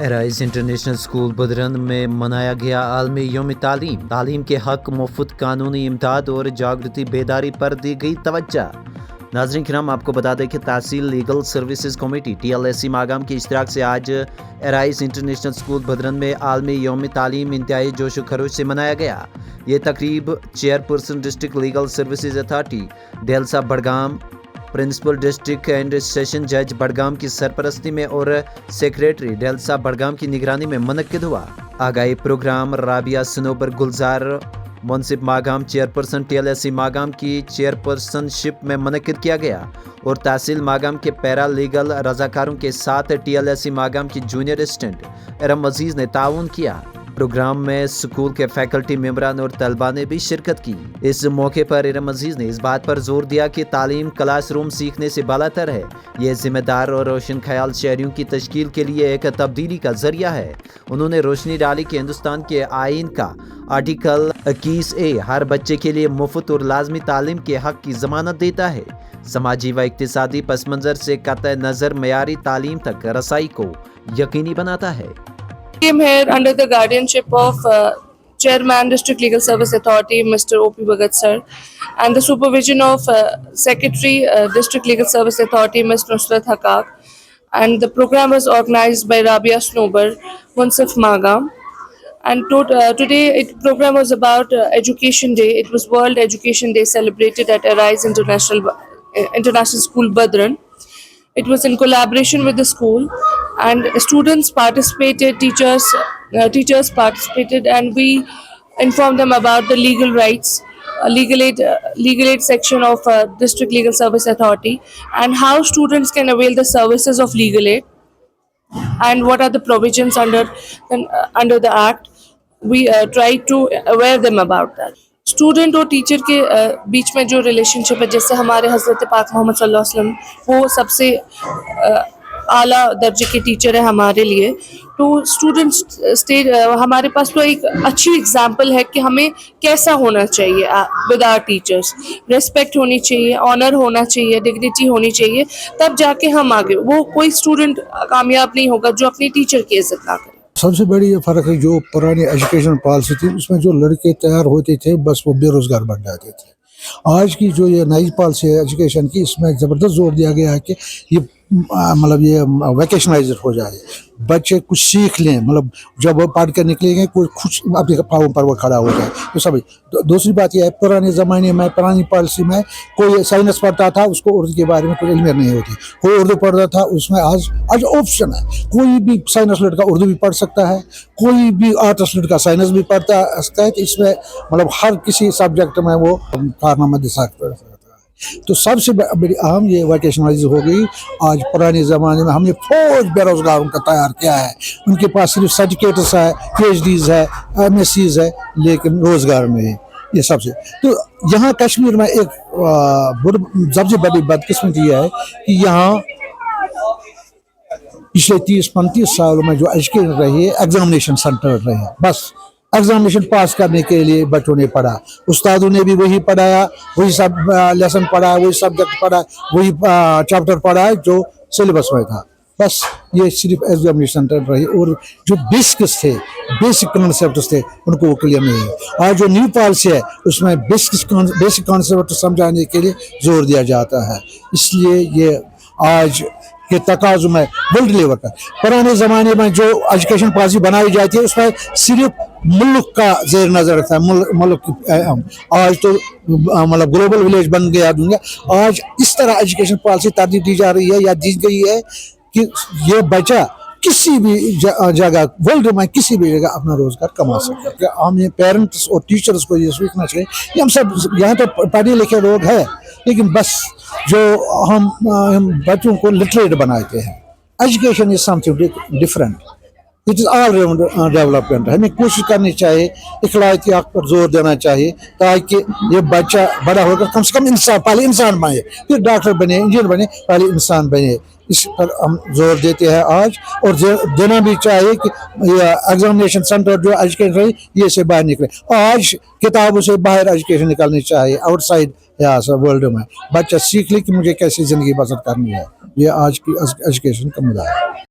Arise international school बदरन में मनाया गया आलमी यौम तालीम। तालीम के हक, मुफ्त कानूनी इमदाद और जागृति बेदारी पर दी गई तवज्जो। नाज़रीन किराम, आपको बता दें कि तहसील legal services committee TLSC Magam की इश्तिराक से आज एराइज इंटरनेशनल स्कूल बदरन में आलमी यौम तालीम इंतहाई जोश खरोश से मनाया गया। ये तकरीब chairperson district legal services authority DLSA Budgam, principal district and session जज बडगाम की सरपरस्ती में और सेक्रेटरी डेल्सा बडगाम की निगरानी में मुनक्किद हुआ। आगाही प्रोग्राम राबिया सनोबर गुलजार मुंसिफ मागाम चेयरपर्सन TLSC मागाम की चेयरपर्सनशिप में मुनक्किद किया गया और तहसील मागाम के पैरा लीगल रजाकारों के साथ TLSC मागाम की जूनियर असिस्टेंट इरम अजीज ने ताउन किया। प्रोग्राम में स्कूल के फैकल्टी मेंबरान और तलबा ने भी शिरकत की। इस मौके पर इरम अजीज ने इस बात पर जोर दिया कि तालीम क्लासरूम सीखने से बालातर है। ये जिम्मेदार और रोशन ख्याल शहरियों की तश्कील के लिए एक तब्दीली का जरिया है। उन्होंने रोशनी डाली कि हिंदुस्तान के आइन का आर्टिकल 21A हर बच्चे के लिए मुफ्त और लाजमी तालीम के हक की जमानत देता है। समाजी व इक्तिसादी पस मंजर से कतई नज़र मयारी तालीम तक रसाई को यकीनी बनाता है। Came here under the guardianship of Chairman District Legal Service Authority Mr. O.P. Bhagat sir and the supervision of Secretary District Legal Service Authority Ms. Nusrat Hakak, and the program was organized by Rabia Snober, Munsif Magam, and today program was about Education Day. It was World Education Day celebrated at Arise International School Badran. It was in collaboration with the school, and students participated, teachers participated, and we informed them about the legal rights, legal aid section of District Legal Service Authority, and how students can avail the services of legal aid, and what are the provisions under the act. We tried to aware them about that. Student और teacher के बीच में जो relationship है, जैसे हमारे हज़रत पाक मोहम्मद सल्लल्लाहु अलैहि वसल्लम वो सबसे आला दर्जे के टीचर है हमारे लिए, तो स्टूडेंट्स हमारे पास तो एक अच्छी एग्जांपल है कि हमें कैसा होना चाहिए विद आवर टीचर्स। रिस्पेक्ट होनी चाहिए, ऑनर होना चाहिए, डिग्निटी होनी चाहिए, तब जाके हम आगे। वो कोई स्टूडेंट कामयाब नहीं होगा जो अपनी टीचर की इज्जत ना करे। सबसे बड़ी ये फ़र्क है, जो पुरानी एजुकेशन पॉलिसी थी उसमें जो लड़के तैयार होते थे बस वो बेरोज़गार बन जाते थे। आज की जो ये नई पॉलिसी है एजुकेशन की, इसमें ज़बरदस्त जोर दिया गया है कि ये मतलब ये वैकेशनाइजर हो जाए, बच्चे कुछ सीख लें, मतलब जब वो पढ़ कर निकलेंगे कोई खुश अपने पाँव पर वो खड़ा हो जाए। तो सभी दूसरी बात यह है, पुराने ज़माने में पुरानी पॉलिसी में कोई साइंस पढ़ता था उसको उर्दू के बारे में कोई इल्म नहीं होती, कोई उर्दू पढ़ता था उसमें आज ऑप्शन है, कोई भी साइंस लड़का उर्दू भी पढ़ सकता है, कोई भी आर्ट्स लड़का साइंस भी पढ़ता है। तो इसमें मतलब हर किसी सब्जेक्ट में वो कारनामा दिखा सकता है। तो सबसे बड़ी अहम ये वैकेशनाइज हो गई। आज पुराने ज़माने में हमने फौज बेरोज़गारों का तैयार किया है, उनके पास सिर्फ सर्टिफिकेट्स है, PhDs है, MSCs है, लेकिन रोज़गार नहीं है। ये सबसे तो यहाँ कश्मीर में एक सबसे बड़ी बदकिस्मती है कि यहाँ पिछले 30-35 सालों में जो एजुकेशन रही है एग्जामिनेशन सेंटर रहे हैं, बस एग्जामिनेशन पास करने के लिए बच्चों ने पढ़ा, उस्तादों ने भी वही पढ़ाया, वही सब लेसन पढ़ा, वही सब्जेक्ट पढ़ा, वही चैप्टर पढ़ा जो सिलेबस में था, बस ये सिर्फ एग्जामिनेशन सेंटर रही और जो बेसिक कॉन्सेप्ट थे उनको वो क्लियर नहीं है। आज जो न्यू पॉलिसी है उसमें बेसिक कॉन्सेप्ट समझाने के लिए जोर दिया जाता है, इसलिए ये आज के तकाज़ुम में वर्ल्ड लेवल पर। पुराने ज़माने में जो एजुकेशन पॉलिसी बनाई जाती है उसमें सिर्फ मुल्क का जेर नज़र रखता है, मुल्क। आज तो मतलब ग्लोबल विलेज बन गया दुनिया। आज इस तरह एजुकेशन पॉलिसी तरजीह दी जा रही है या दी गई है कि ये बच्चा किसी भी जगह वर्ल्ड में किसी भी जगह अपना रोज़गार कमा सके। हमें पेरेंट्स और टीचर्स को ये सीखना चाहिए कि हम सब यहाँ तो पढ़े लिखे लोग हैं, लेकिन बस जो हम बच्चों को लिटरेट बनाते हैं। Education is something different, it is all round development. हमें कोशिश करनी चाहिए, इखलाकियात पर जोर देना चाहिए ताकि ये बच्चा बड़ा होकर कम से कम पहले इंसान बने, फिर डॉक्टर बने, इंजीनियर बने, पहले इंसान बने। इस पर हम जोर देते हैं आज, और देना भी चाहिए कि एग्जामिनेशन सेंटर जो एजुकेशन रही ये से बाहर निकले। आज किताबों से बाहर एजुकेशन निकालनी चाहिए, आउटसाइड वर्ल्ड में बच्चा सीख ले कि मुझे कैसी ज़िंदगी बसर करनी है। ये आज की एजुकेशन का मुद्दा है।